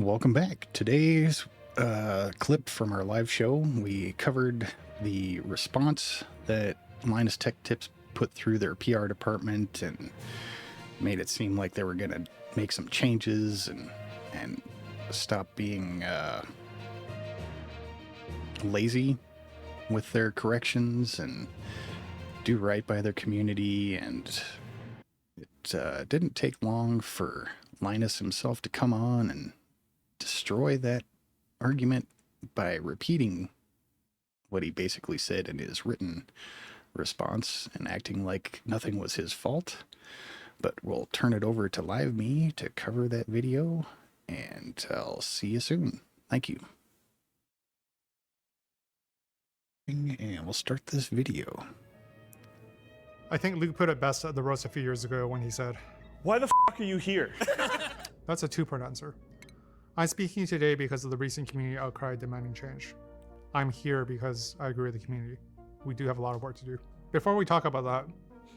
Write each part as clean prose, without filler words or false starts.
Welcome back. Today's clip from our live show, we covered the response that Linus Tech Tips put through their PR department and made it seem like they were going to make some changes and stop being lazy with their corrections and do right by their community. And it didn't take long for Linus himself to come on and destroy that argument by repeating what he basically said in his written response and acting like nothing was his fault. But we'll turn it over to Live Me to cover that video, and I'll see you soon. Thank you. And we'll start this video. I think Luke put it best at the roast a few years ago when he said, "Why the f*** are you here?" That's a two-part answer. I'm speaking today because of the recent community outcry demanding change. I'm here because I agree with the community. We do have a lot of work to do. Before we talk about that,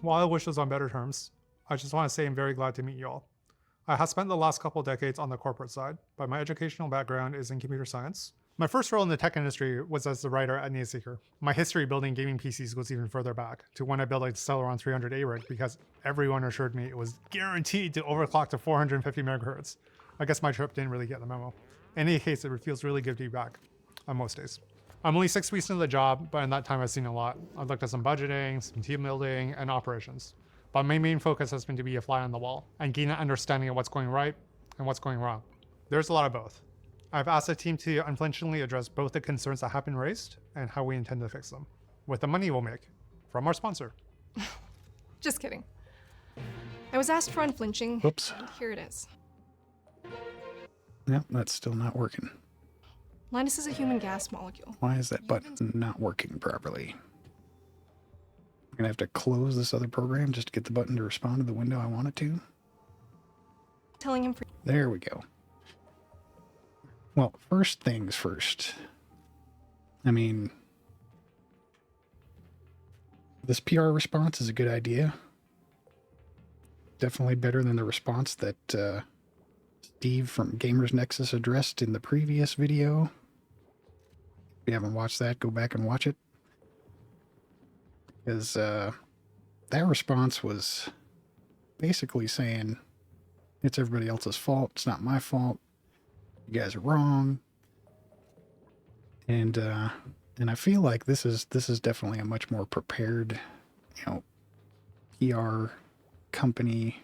while I wish us on better terms, I just want to say I'm very glad to meet you all. I have spent the last couple of decades on the corporate side, but my educational background is in computer science. My first role in the tech industry was as the writer at Needseeker. My history building gaming PCs goes even further back, to when I built a Celeron 300A rig because everyone assured me it was guaranteed to overclock to 450 megahertz. I guess my trip didn't really get the memo. In any case, it feels really good to be back, on most days. I'm only 6 weeks into the job, but in that time I've seen a lot. I've looked at some budgeting, some team building, and operations. But my main focus has been to be a fly on the wall and gain an understanding of what's going right and what's going wrong. There's a lot of both. I've asked the team to unflinchingly address both the concerns that have been raised and how we intend to fix them, with the money we'll make from our sponsor. Just kidding. I was asked for unflinching. Whoops. And here it is. Yep, that's still not working. Linus is a human gas molecule. Why is that button not working properly? I'm gonna have to close this other program just to get the button to respond to the window I want it to. Telling him for There we go. Well, first things first. I mean, this PR response is a good idea. Definitely better than the response that Steve from Gamer Nexus addressed in the previous video. If you haven't watched that, go back and watch it. Because that response was basically saying, it's everybody else's fault, it's not my fault. You guys are wrong, and I feel like this is definitely a much more prepared, PR company.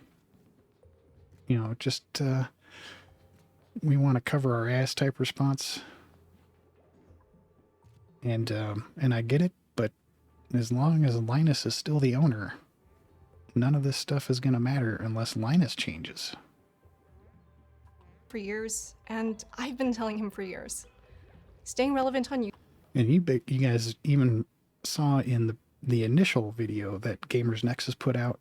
Just we want to cover our ass type response, and I get it, but as long as Linus is still the owner, none of this stuff is going to matter unless Linus changes. for years, and I've been telling him for years. Staying relevant on YouTube. And you guys even saw in the initial video that Gamers Nexus put out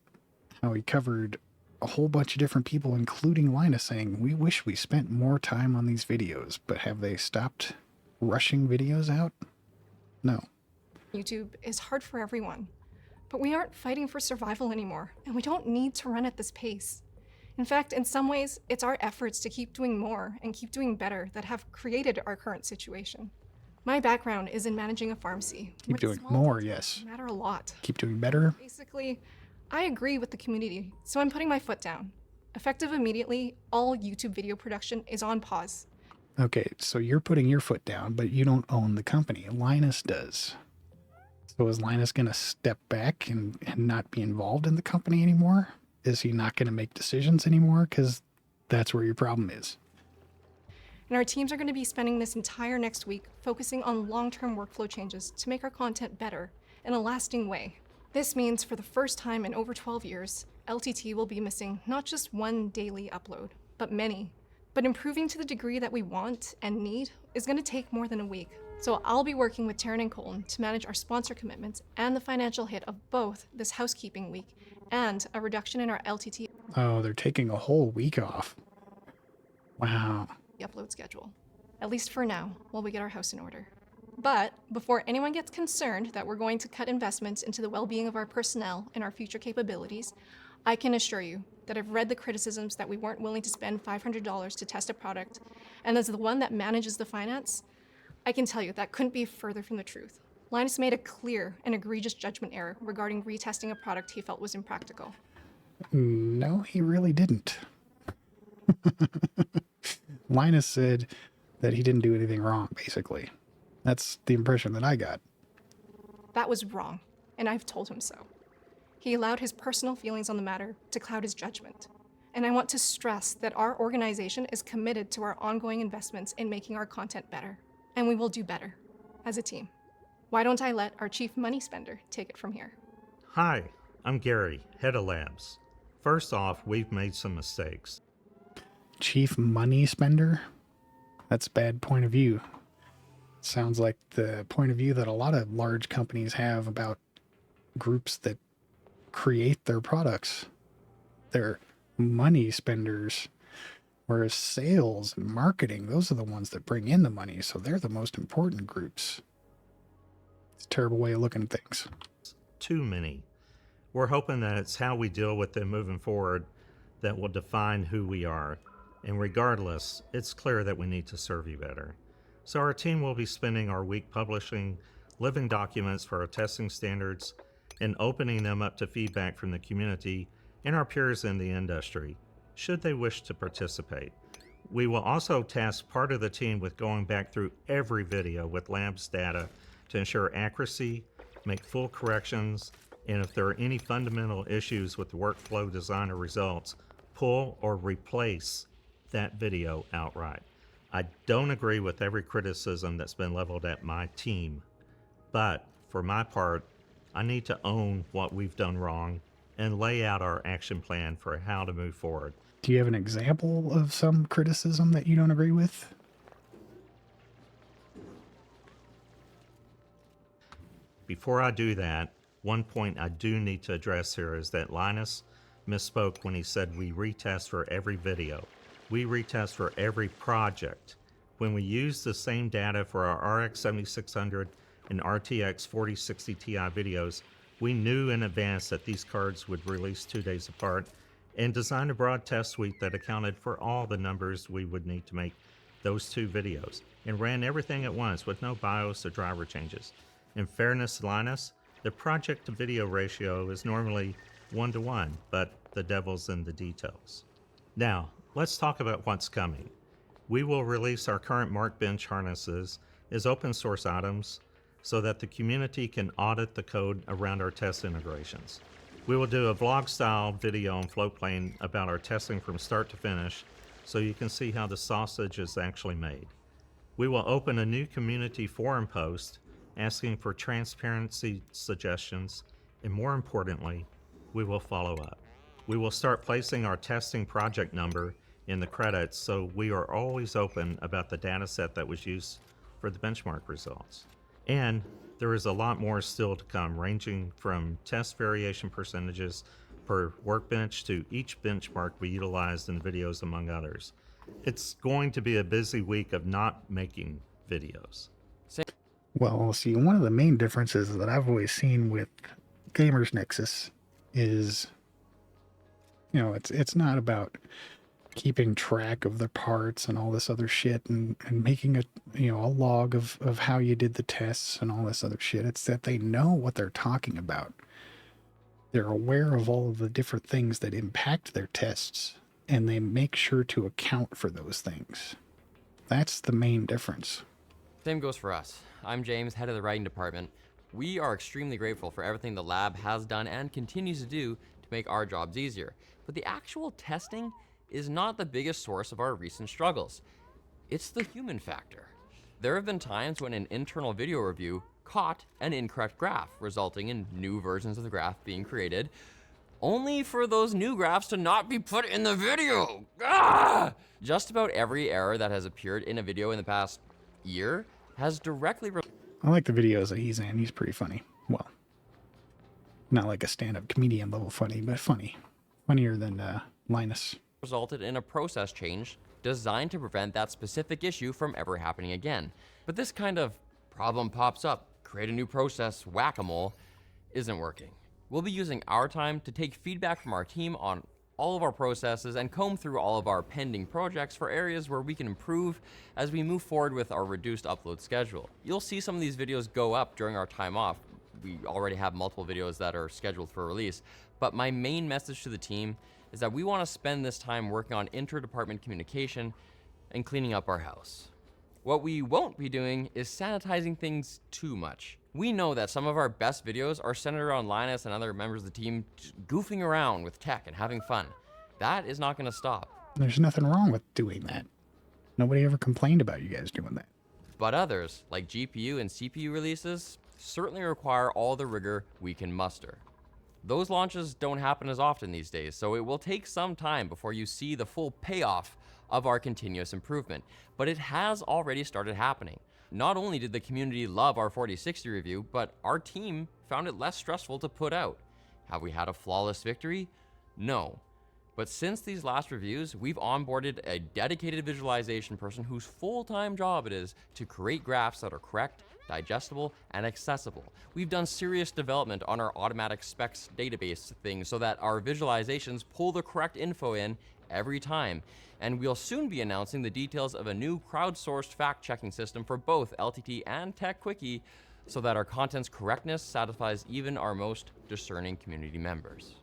how he covered a whole bunch of different people, including Linus, saying, we wish we spent more time on these videos, but have they stopped rushing videos out? No. YouTube is hard for everyone, but we aren't fighting for survival anymore, and we don't need to run at this pace. In fact, in some ways, it's our efforts to keep doing more and keep doing better that have created our current situation. My background is in managing a pharmacy. Keep doing more, yes. Matter a lot. Keep doing better. Basically, I agree with the community, so I'm putting my foot down. Effective immediately, all YouTube video production is on pause. Okay, so you're putting your foot down, but you don't own the company. Linus does. So is Linus going to step back and not be involved in the company anymore? Is he not going to make decisions anymore? Because that's where your problem is. And our teams are going to be spending this entire next week focusing on long-term workflow changes to make our content better in a lasting way. This means for the first time in over 12 years, LTT will be missing not just one daily upload, but many. But improving to the degree that we want and need is going to take more than a week. So I'll be working with Taryn and Colton to manage our sponsor commitments and the financial hit of both this housekeeping week and a reduction in our LTT Oh, they're taking a whole week off. Wow. upload schedule, at least for now, while we get our house in order. But before anyone gets concerned that we're going to cut investments into the well-being of our personnel and our future capabilities, I can assure you, that have read the criticisms that we weren't willing to spend $500 to test a product, and as the one that manages the finance, I can tell you that couldn't be further from the truth. Linus made a clear and egregious judgment error regarding retesting a product he felt was impractical. No, he really didn't. Linus said that he didn't do anything wrong, basically. That's the impression that I got. That was wrong, and I've told him so. He allowed his personal feelings on the matter to cloud his judgment. And I want to stress that our organization is committed to our ongoing investments in making our content better. And we will do better, as a team. Why don't I let our chief money spender take it from here? Hi, I'm Gary, head of labs. First off, we've made some mistakes. Chief money spender? That's a bad point of view. Sounds like the point of view that a lot of large companies have about groups that create their products. They're money spenders, whereas sales and marketing, those are the ones that bring in the money, so they're the most important groups. It's a terrible way of looking at things. Too many. We're hoping that it's how we deal with them moving forward that will define who we are. And regardless, it's clear that we need to serve you better. So our team will be spending our week publishing living documents for our testing standards and opening them up to feedback from the community and our peers in the industry, should they wish to participate. We will also task part of the team with going back through every video with labs data to ensure accuracy, make full corrections, and if there are any fundamental issues with the workflow design or results, pull or replace that video outright. I don't agree with every criticism that's been leveled at my team, but for my part, I need to own what we've done wrong and lay out our action plan for how to move forward. Do you have an example of some criticism that you don't agree with? Before I do that, one point I do need to address here is that Linus misspoke when he said we retest for every video. We retest for every project. When we use the same data for our RX 7600 and RTX 4060 Ti videos, we knew in advance that these cards would release 2 days apart and designed a broad test suite that accounted for all the numbers we would need to make those two videos and ran everything at once with no BIOS or driver changes. In fairness to Linus, the project to video ratio is normally 1-to-1, but the devil's in the details. Now, let's talk about what's coming. We will release our current Markbench harnesses as open source items so that the community can audit the code around our test integrations. We will do a vlog-style video on Floatplane about our testing from start to finish so you can see how the sausage is actually made. We will open a new community forum post asking for transparency suggestions, and more importantly, we will follow up. We will start placing our testing project number in the credits so we are always open about the data set that was used for the benchmark results. And there is a lot more still to come, ranging from test variation percentages per workbench to each benchmark we utilized in the videos, among others. It's going to be a busy week of not making videos. Well, see, one of the main differences that I've always seen with Gamer Nexus is, you know, it's not about keeping track of the parts and all this other shit and making a log of how you did the tests and all this other shit. It's that they know what they're talking about. They're aware of all of the different things that impact their tests, and they make sure to account for those things. That's the main difference. Same goes for us. I'm James, head of the writing department. We are extremely grateful for everything the lab has done and continues to do to make our jobs easier. But the actual testing is not the biggest source of our recent struggles. It's the human factor. There have been times when an internal video review caught an incorrect graph, resulting in new versions of the graph being created, only for those new graphs to not be put in the video. Ah! Just about every error that has appeared in a video in the past year has directly I like the videos that he's in. He's pretty funny. Well, not like a stand-up comedian level funny, but funny. Funnier than Linus. resulted in a process change designed to prevent that specific issue from ever happening again. But this kind of problem pops up, create a new process, whack-a-mole, isn't working. We'll be using our time to take feedback from our team on all of our processes and comb through all of our pending projects for areas where we can improve as we move forward with our reduced upload schedule. You'll see some of these videos go up during our time off. We already have multiple videos that are scheduled for release, but my main message to the team is that we want to spend this time working on interdepartment communication and cleaning up our house. What we won't be doing is sanitizing things too much. We know that some of our best videos are centered around Linus and other members of the team just goofing around with tech and having fun. That is not going to stop. There's nothing wrong with doing that. Nobody ever complained about you guys doing that. But others, like GPU and CPU releases, certainly require all the rigor we can muster. Those launches don't happen as often these days, so it will take some time before you see the full payoff of our continuous improvement, but it has already started happening. Not only did the community love our 4060 review, but our team found it less stressful to put out. Have we had a flawless victory? No. But since these last reviews, we've onboarded a dedicated visualization person whose full-time job it is to create graphs that are correct, digestible, and accessible. We've done serious development on our automatic specs database thing so that our visualizations pull the correct info in every time. And we'll soon be announcing the details of a new crowdsourced fact-checking system for both LTT and TechQuickie so that our content's correctness satisfies even our most discerning community members.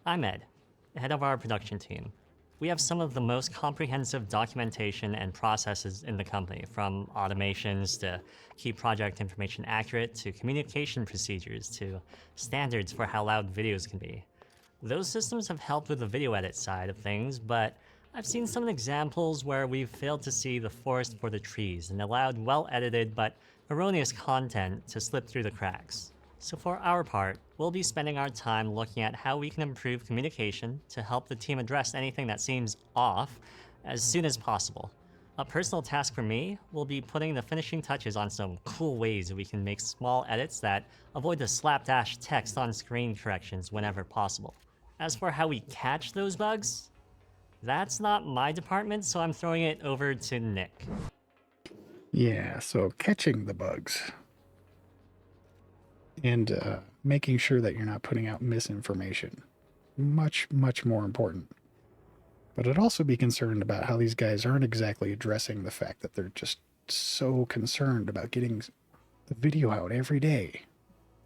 I'm Ed, head of our production team. We have some of the most comprehensive documentation and processes in the company, from automations to keep project information accurate to communication procedures to standards for how loud videos can be. Those systems have helped with the video edit side of things, but I've seen some examples where we've failed to see the forest for the trees and allowed well-edited but erroneous content to slip through the cracks. So for our part, we'll be spending our time looking at how we can improve communication to help the team address anything that seems off as soon as possible. A personal task for me will be putting the finishing touches on some cool ways that we can make small edits that avoid the slapdash text on screen corrections whenever possible. As for how we catch those bugs, that's not my department, so I'm throwing it over to Nick. Yeah, so catching the bugs. And making sure that you're not putting out misinformation. Much, much more important. But I'd also be concerned about how these guys aren't exactly addressing the fact that they're just so concerned about getting the video out every day.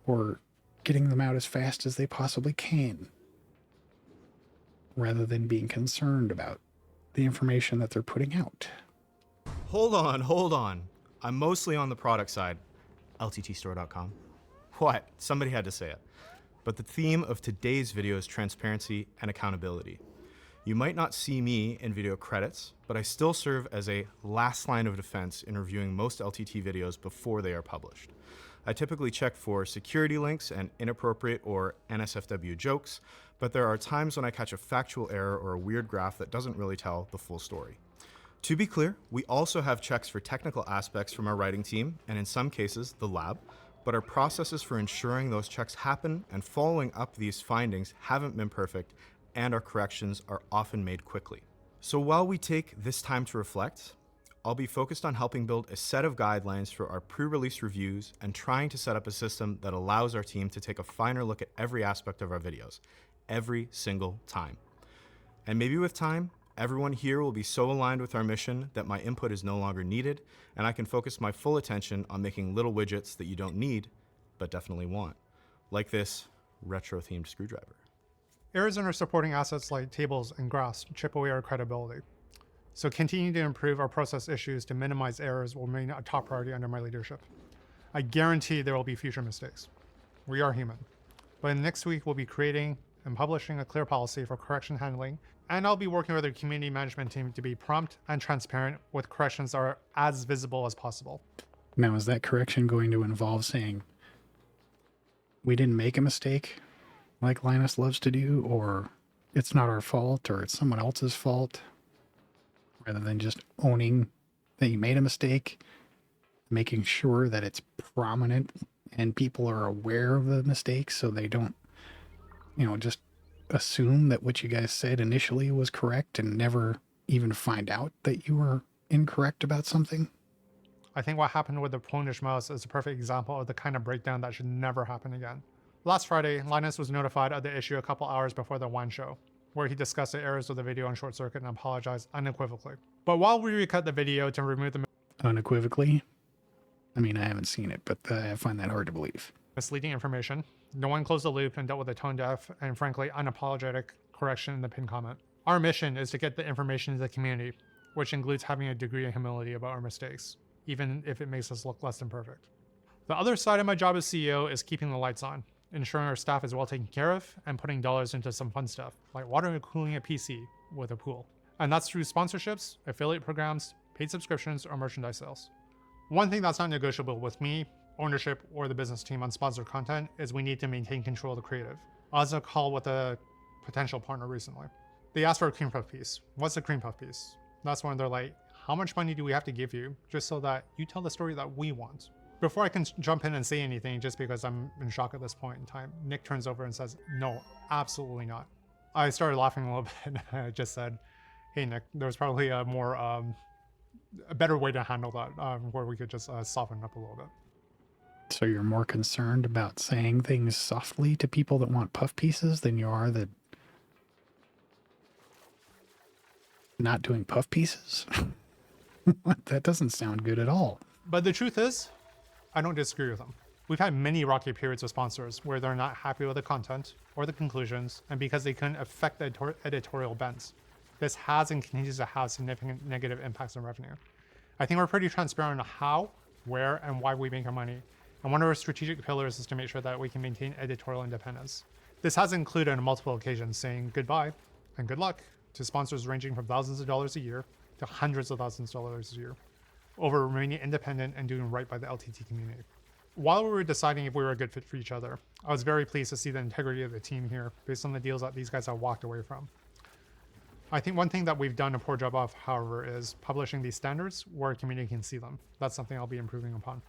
Or getting them out as fast as they possibly can. Rather than being concerned about the information that they're putting out. Hold on. I'm mostly on the product side. LTTstore.com. What? Somebody had to say it. But the theme of today's video is transparency and accountability. You might not see me in video credits, but I still serve as a last line of defense in reviewing most LTT videos before they are published. I typically check for security links and inappropriate or NSFW jokes, but there are times when I catch a factual error or a weird graph that doesn't really tell the full story. To be clear, we also have checks for technical aspects from our writing team, and in some cases, the lab, but our processes for ensuring those checks happen and following up these findings haven't been perfect, and our corrections are often made quickly. So while we take this time to reflect, I'll be focused on helping build a set of guidelines for our pre-release reviews and trying to set up a system that allows our team to take a finer look at every aspect of our videos, every single time. And maybe with time, everyone here will be so aligned with our mission that my input is no longer needed, and I can focus my full attention on making little widgets that you don't need, but definitely want, like this retro-themed screwdriver. Errors in our supporting assets like tables and graphs chip away our credibility. So continuing to improve our process issues to minimize errors will remain a top priority under my leadership. I guarantee there will be future mistakes. We are human. But next week we'll be creating and publishing a clear policy for correction handling, and I'll be working with our community management team to be prompt and transparent with corrections that are as visible as possible. Now, is that correction going to involve saying, we didn't make a mistake, like Linus loves to do, or it's not our fault, or it's someone else's fault, rather than just owning that you made a mistake, making sure that it's prominent and people are aware of the mistake so they don't, just assume that what you guys said initially was correct and never even find out that you were incorrect about something? I think what happened with the Plonish mouse is a perfect example of the kind of breakdown that should never happen again. Last Friday, Linus was notified of the issue a couple hours before the WAN show. where he discussed the errors of the video on short circuit and apologized unequivocally. But while we recut the video to remove the Unequivocally? I mean, I haven't seen it, but I find that hard to believe. misleading information, no one closed the loop and dealt with a tone-deaf and frankly unapologetic correction in the pinned comment. Our mission is to get the information to the community, which includes having a degree of humility about our mistakes, even if it makes us look less than perfect. The other side of my job as CEO is keeping the lights on, ensuring our staff is well taken care of, and putting dollars into some fun stuff, like watering and cooling a PC with a pool. And that's through sponsorships, affiliate programs, paid subscriptions, or merchandise sales. One thing that's not negotiable with me, ownership, or the business team on sponsored content is we need to maintain control of the creative. I was on a call with a potential partner recently. They asked for a cream puff piece. What's a cream puff piece? That's when they're like, how much money do we have to give you just so that you tell the story that we want? Before I can jump in and say anything, just because I'm in shock at this point in time, Nick turns over and says, no, absolutely not. I started laughing a little bit. I just said, hey, Nick, there's probably a better way to handle that, where we could just soften up a little bit. So you're more concerned about saying things softly to people that want puff pieces than you are that not doing puff pieces? That doesn't sound good at all. But the truth is, I don't disagree with them. We've had many rocky periods with sponsors where they're not happy with the content or the conclusions, and because they couldn't affect the editorial bents. This has and continues to have significant negative impacts on revenue. I think we're pretty transparent on how, where, and why we make our money. And one of our strategic pillars is to make sure that we can maintain editorial independence. This has included on multiple occasions saying goodbye and good luck to sponsors ranging from thousands of dollars a year to hundreds of thousands of dollars a year, over remaining independent and doing right by the LTT community. While we were deciding if we were a good fit for each other, I was very pleased to see the integrity of the team here based on the deals that these guys have walked away from. I think one thing that we've done a poor job of, however, is publishing these standards where a community can see them. That's something I'll be improving upon.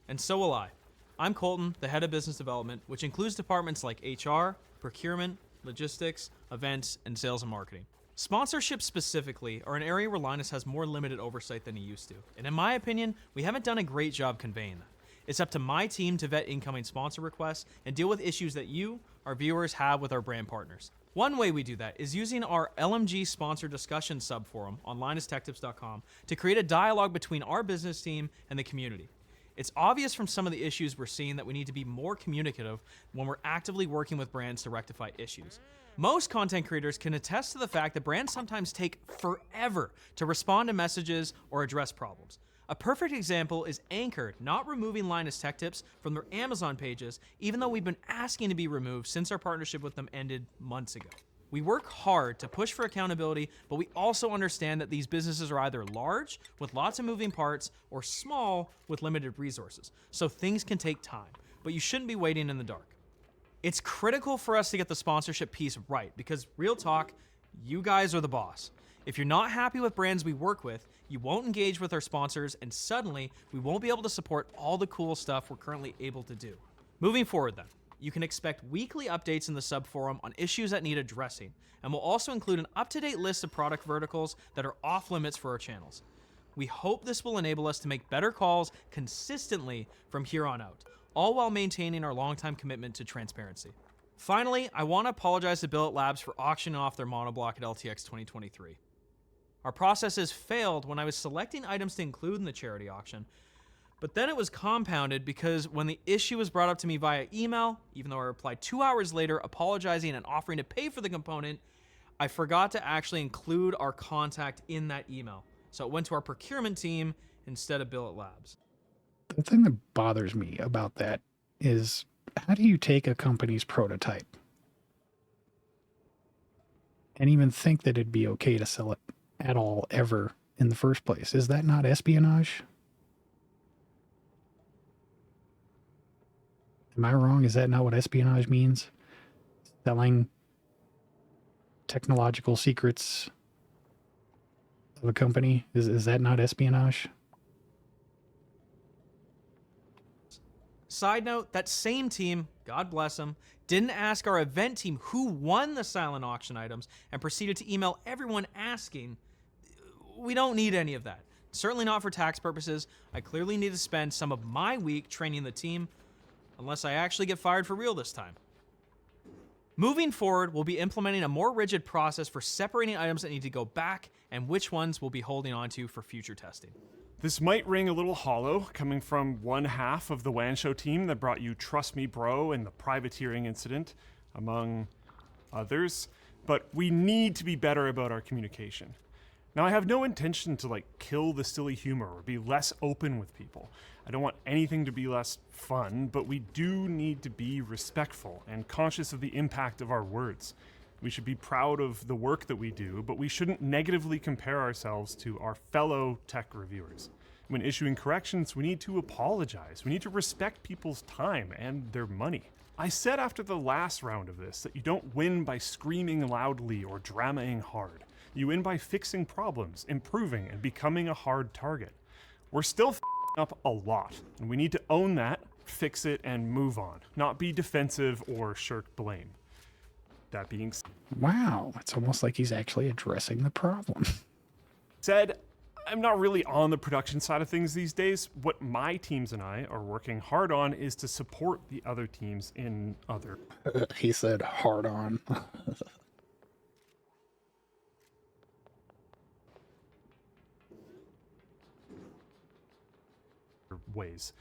And so will I. I'm Colton, the head of business development, which includes departments like HR, procurement, logistics, events, and sales and marketing. Sponsorships specifically are an area where Linus has more limited oversight than he used to. And in my opinion, we haven't done a great job conveying that. It's up to my team to vet incoming sponsor requests and deal with issues that you, our viewers, have with our brand partners. One way we do that is using our LMG sponsor discussion subforum on linustechtips.com to create a dialogue between our business team and the community. It's obvious from some of the issues we're seeing that we need to be more communicative when we're actively working with brands to rectify issues. Most content creators can attest to the fact that brands sometimes take forever to respond to messages or address problems. A perfect example is Anchor not removing Linus Tech Tips from their Amazon pages, even though we've been asking to be removed since our partnership with them ended months ago. We work hard to push for accountability, but we also understand that these businesses are either large, with lots of moving parts, or small, with limited resources. So things can take time, but you shouldn't be waiting in the dark. It's critical for us to get the sponsorship piece right, because real talk, you guys are the boss. If you're not happy with brands we work with, you won't engage with our sponsors, and suddenly we won't be able to support all the cool stuff we're currently able to do. Moving forward then, you can expect weekly updates in the subforum on issues that need addressing, and we'll also include an up-to-date list of product verticals that are off limits for our channels. We hope this will enable us to make better calls consistently from here on out, all while maintaining our long-time commitment to transparency. Finally, I want to apologize to Billet Labs for auctioning off their monoblock at LTX 2023. Our processes failed when I was selecting items to include in the charity auction, but then it was compounded because when the issue was brought up to me via email, even though I replied 2 hours later apologizing and offering to pay for the component, I forgot to actually include our contact in that email. So it went to our procurement team instead of Billet Labs. The thing that bothers me about that is, how do you take a company's prototype and even think that it'd be okay to sell it at all, ever, in the first place? Is that not espionage? Am I wrong? Is that not what espionage means? Selling technological secrets of a company? Is that not espionage? Side note, that same team, God bless them, didn't ask our event team who won the silent auction items and proceeded to email everyone asking. We don't need any of that. Certainly not for tax purposes. I clearly need to spend some of my week training the team, unless I actually get fired for real this time. Moving forward, we'll be implementing a more rigid process for separating items that need to go back and which ones we'll be holding onto for future testing. This might ring a little hollow, coming from one half of the WAN show team that brought you Trust Me Bro and the privateering incident, among others, but we need to be better about our communication. Now, I have no intention to kill the silly humor or be less open with people. I don't want anything to be less fun, but we do need to be respectful and conscious of the impact of our words. We should be proud of the work that we do, but we shouldn't negatively compare ourselves to our fellow tech reviewers. When issuing corrections, we need to apologize. We need to respect people's time and their money. I said after the last round of this that you don't win by screaming loudly or dramaing hard. You win by fixing problems, improving, and becoming a hard target. We're still up a lot, and we need to own that, fix it, and move on, not be defensive or shirk blame. That being Wow, it's almost like he's actually addressing the problem. said, I'm not really on the production side of things these days. What my teams and I are working hard on is to support the other teams in other He said hard on. ways.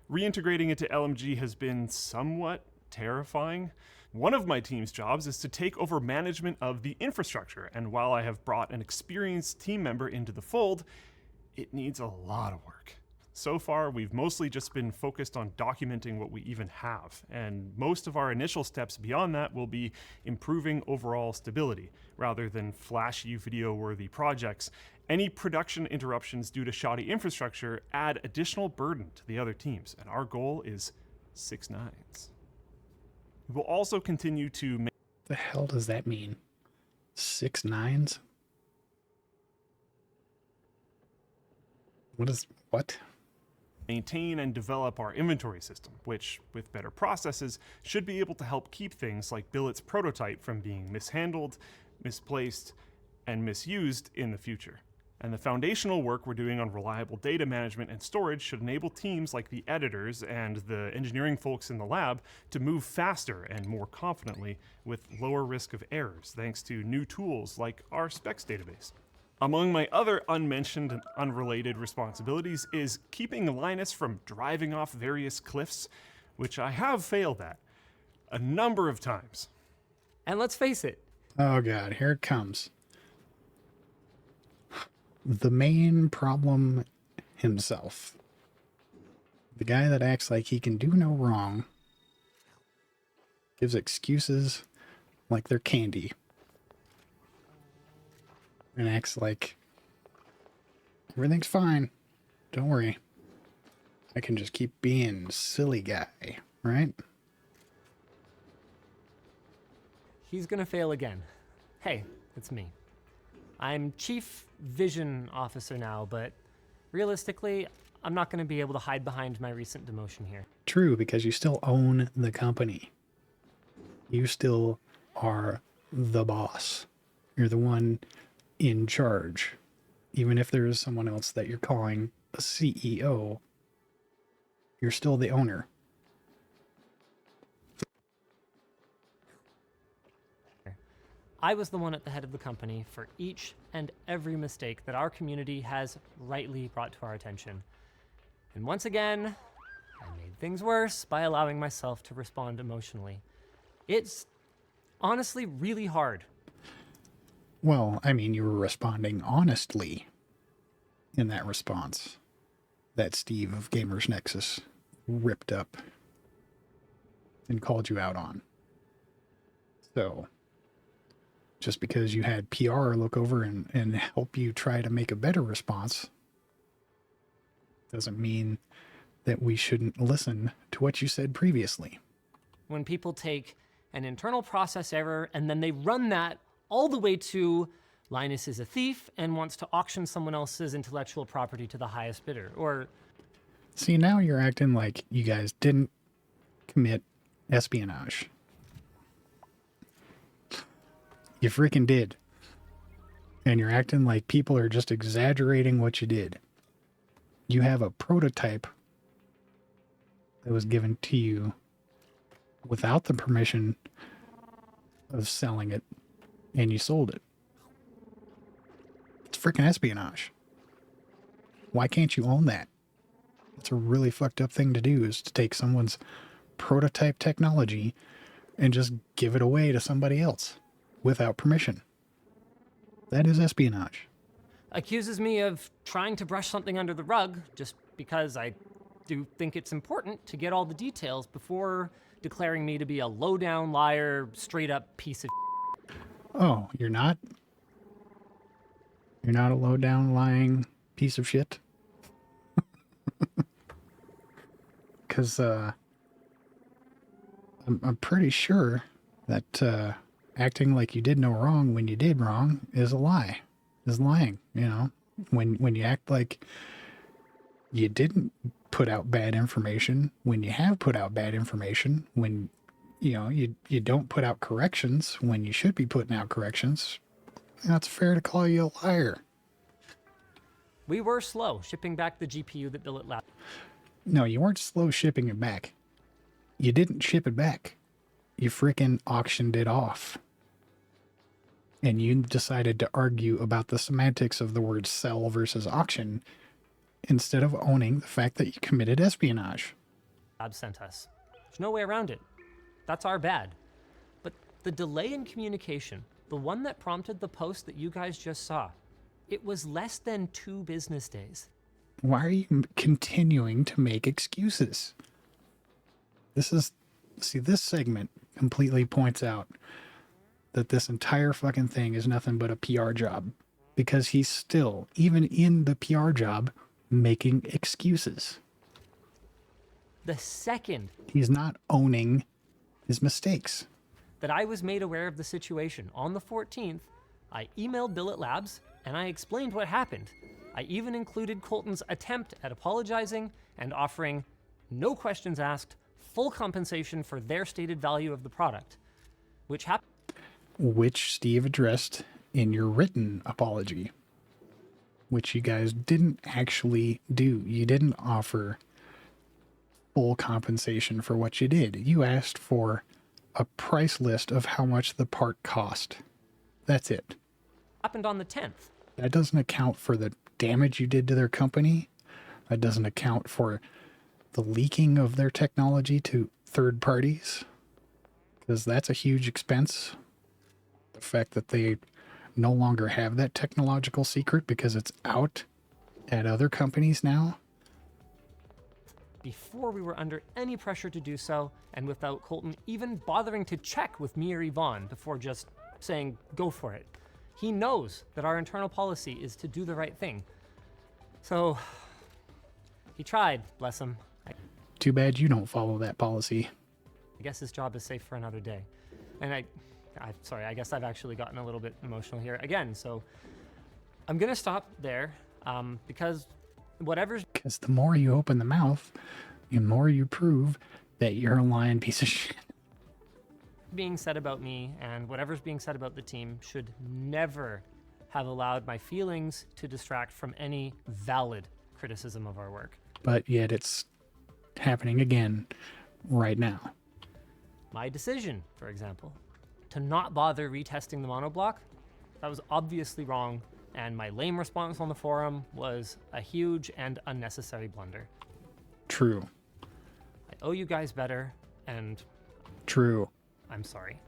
Reintegrating it to LMG has been somewhat terrifying. One of my team's jobs is to take over management of the infrastructure, and while I have brought an experienced team member into the fold, it needs a lot of work. So far, we've mostly just been focused on documenting what we even have, and most of our initial steps beyond that will be improving overall stability, rather than flashy video-worthy projects. Any production interruptions due to shoddy infrastructure add additional burden to the other teams, and our goal is 6 nines. We will also continue to The hell does that mean? 6 nines? What? maintain and develop our inventory system, which, with better processes, should be able to help keep things like Billet's prototype from being mishandled, misplaced, and misused in the future. And the foundational work we're doing on reliable data management and storage should enable teams like the editors and the engineering folks in the lab to move faster and more confidently with lower risk of errors, thanks to new tools like our specs database. Among my other unmentioned and unrelated responsibilities is keeping Linus from driving off various cliffs, which I have failed at a number of times. And let's face it, Oh god, here it comes. The main problem himself. The guy that acts like he can do no wrong. Gives excuses like they're candy. And acts like everything's fine. Don't worry. I can just keep being silly guy, right? he's gonna fail again. Hey, it's me. I'm Chief Vision Officer now, but realistically, I'm not gonna be able to hide behind my recent demotion here. True, because you still own the company. You still are the boss. You're the one in charge. Even if there is someone else that you're calling a CEO, you're still the owner. I was the one at the head of the company for each and every mistake that our community has rightly brought to our attention. And once again, I made things worse by allowing myself to respond emotionally. It's honestly really hard. Well, I mean, you were responding honestly in that response that Steve of Gamer Nexus ripped up and called you out on. So, just because you had PR look over and help you try to make a better response doesn't mean that we shouldn't listen to what you said previously. When people take an internal process error and then they run that all the way to Linus is a thief and wants to auction someone else's intellectual property to the highest bidder, or... See, now you're acting like you guys didn't commit espionage. You freaking did. And you're acting like people are just exaggerating what you did. You have a prototype that was given to you without the permission of selling it and you sold it. It's freaking espionage. Why can't you own that? It's a really fucked up thing to do, is to take someone's prototype technology and just give it away to somebody else without permission. That is espionage. Accuses me of trying to brush something under the rug just because I do think it's important to get all the details before declaring me to be a low-down liar, straight-up piece of. Oh, you're not? You're not a low-down lying piece of shit? Because I'm pretty sure that acting like you did no wrong when you did wrong is a lie. Is lying, you know? When you act like you didn't put out bad information, when you have put out bad information, when you don't put out corrections when you should be putting out corrections, that's fair to call you a liar. We were slow shipping back the GPU that Billet Lab. No, you weren't slow shipping it back. You didn't ship it back. You freaking auctioned it off. And you decided to argue about the semantics of the word sell versus auction instead of owning the fact that you committed espionage. Sent us. There's no way around it. That's our bad. But the delay in communication, the one that prompted the post that you guys just saw, it was less than 2 business days. Why are you continuing to make excuses? This segment completely points out that this entire fucking thing is nothing but a PR job, because he's still, even in the PR job, making excuses. The second He's not owning his mistakes. that I was made aware of the situation on the 14th, I emailed Billet Labs and I explained what happened. I even included Colton's attempt at apologizing and offering, no questions asked, full compensation for their stated value of the product, which happened. Which Steve addressed in your written apology, which you guys didn't actually do. You didn't offer full compensation for what you did. You asked for a price list of how much the part cost. That's it. Happened on the 10th. That doesn't account for the damage you did to their company. That doesn't account for the leaking of their technology to third parties, because that's a huge expense. The fact that they no longer have that technological secret because it's out at other companies now. Before we were under any pressure to do so, and without Colton even bothering to check with me or Yvonne before just saying, go for it. He knows that our internal policy is to do the right thing. So, he tried, bless him. Too bad you don't follow that policy. I guess his job is safe for another day. And I'm sorry, I guess I've actually gotten a little bit emotional here again, so I'm gonna stop there, because whatever's Because the more you open the mouth, the more you prove that you're a lying piece of shit. being said about me and whatever's being said about the team should never have allowed my feelings to distract from any valid criticism of our work. But yet it's happening again right now. My decision, for example, to not bother retesting the monoblock, that was obviously wrong, and my lame response on the forum was a huge and unnecessary blunder. True. I owe you guys better, and True. I'm sorry.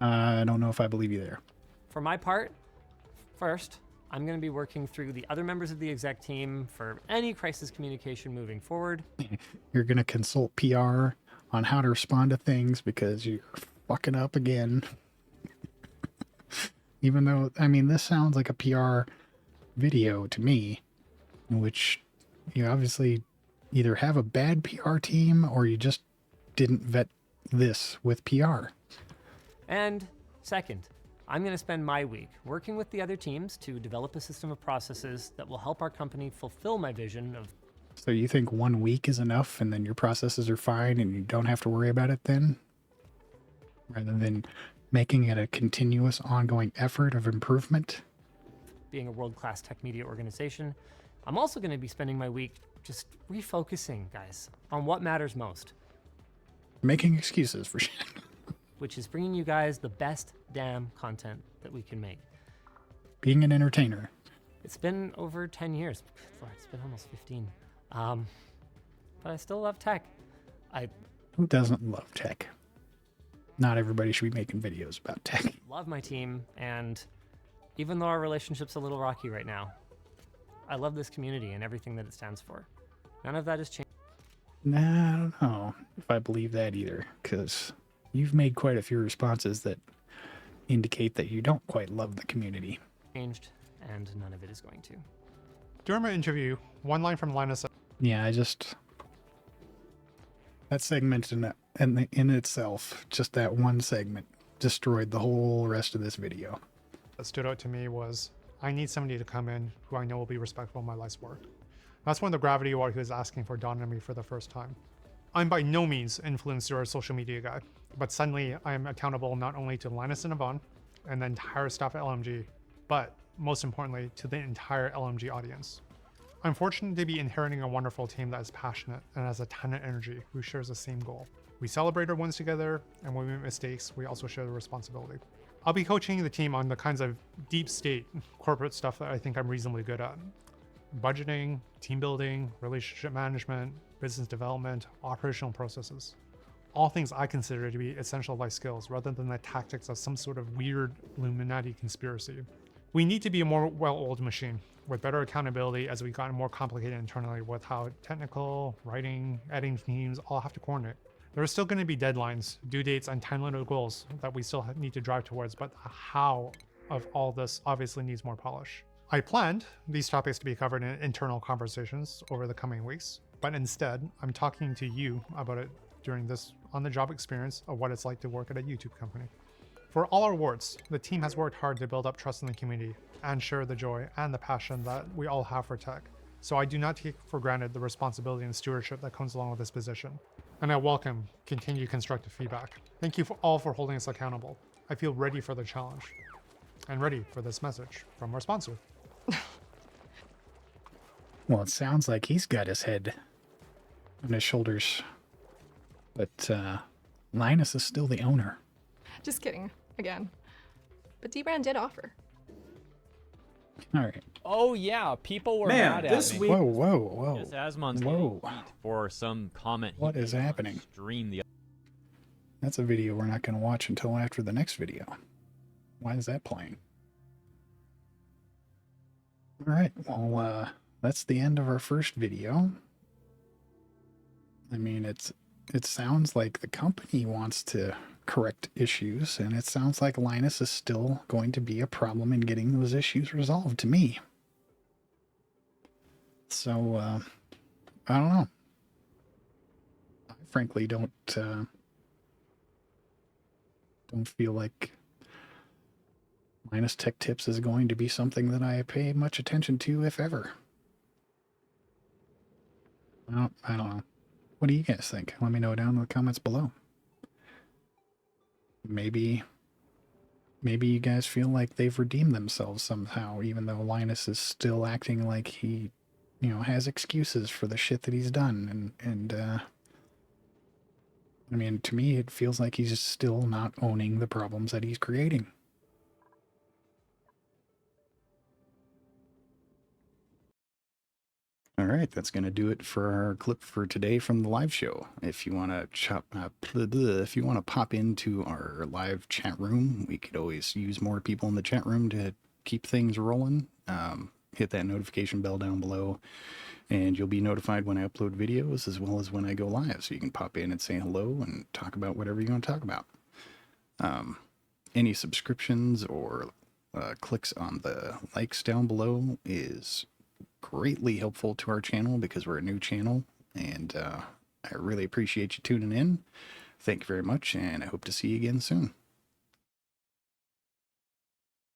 I don't know if I believe you there. For my part, first, I'm going to be working through the other members of the exec team for any crisis communication moving forward. You're going to consult PR on how to respond to things because you're fucking up again. Even though, I mean, this sounds like a PR video to me, in which you obviously either have a bad PR team or you just didn't vet this with PR. And second, I'm going to spend my week working with the other teams to develop a system of processes that will help our company fulfill my vision of. So you think 1 week is enough and then your processes are fine and you don't have to worry about it then? Rather than making it a continuous ongoing effort of improvement? Being a world-class tech media organization, I'm also going to be spending my week just refocusing, guys, on what matters most. Making excuses for shit. which is bringing you guys the best damn content that we can make. Being an entertainer. It's been over 10 years. Good Lord, it's been almost 15. But I still love tech. I Who doesn't love tech? Not everybody should be making videos about tech. love my team, and even though our relationship's a little rocky right now, I love this community and everything that it stands for. None of that has changed. Nah, I don't know if I believe that either, because you've made quite a few responses that indicate that you don't quite love the community. And none of it is going to. During my interview, one line from Linus Yeah, that segment in itself, just that one segment, destroyed the whole rest of this video. that stood out to me was, I need somebody to come in who I know will be respectful of my life's work. That's one of the gravity of what he was asking for dawned on me for the first time. I'm by no means influencer or social media guy, but suddenly I am accountable not only to Linus and Yvonne and the entire staff at LMG, but most importantly to the entire LMG audience. I'm fortunate to be inheriting a wonderful team that is passionate and has a ton of energy who shares the same goal. We celebrate our wins together, and when we make mistakes, we also share the responsibility. I'll be coaching the team on the kinds of deep state corporate stuff that I think I'm reasonably good at. Budgeting, team building, relationship management, business development, operational processes. All things I consider to be essential life skills rather than the tactics of some sort of weird Illuminati conspiracy. We need to be a more well-oiled machine with better accountability as we've gotten more complicated internally with how technical, writing, editing teams all have to coordinate. There are still going to be deadlines, due dates, and time-limited goals that we still need to drive towards, but the how of all this obviously needs more polish. I planned these topics to be covered in internal conversations over the coming weeks, but instead, I'm talking to you about it during this on-the-job experience of what it's like to work at a YouTube company. For all our awards, the team has worked hard to build up trust in the community and share the joy and the passion that we all have for tech. So I do not take for granted the responsibility and stewardship that comes along with this position. And I welcome continued constructive feedback. Thank you all for holding us accountable. I feel ready for the challenge and ready for this message from our sponsor. Well, it sounds like he's got his head on his shoulders, but Linus is still the owner. Just kidding, again. But D-Brand did offer. All right. Oh yeah, people were Man, mad at this me. week- Whoa. Just Asmon's Whoa. getting heat for some comment. he What made is on happening? Stream the That's a video we're not going to watch until after the next video. Why is that playing? All right, well, that's the end of our first video. I mean, it sounds like the company wants to correct issues, and it sounds like Linus is still going to be a problem in getting those issues resolved to me. So, I don't know. I frankly don't feel like Linus Tech Tips is going to be something that I pay much attention to, if ever. Well, I don't know. What do you guys think? Let me know down in the comments below. Maybe you guys feel like they've redeemed themselves somehow, even though Linus is still acting like he, has excuses for the shit that he's done. And I mean, to me, it feels like he's still not owning the problems that he's creating. All right, that's going to do it for our clip for today from the live show. If you want to pop into our live chat room, we could always use more people in the chat room to keep things rolling. Hit that notification bell down below, and you'll be notified when I upload videos as well as when I go live. So you can pop in and say hello and talk about whatever you want to talk about. Any subscriptions or clicks on the likes down below is greatly helpful to our channel because we're a new channel, and I really appreciate you tuning in. Thank you very much, and I hope to see you again soon.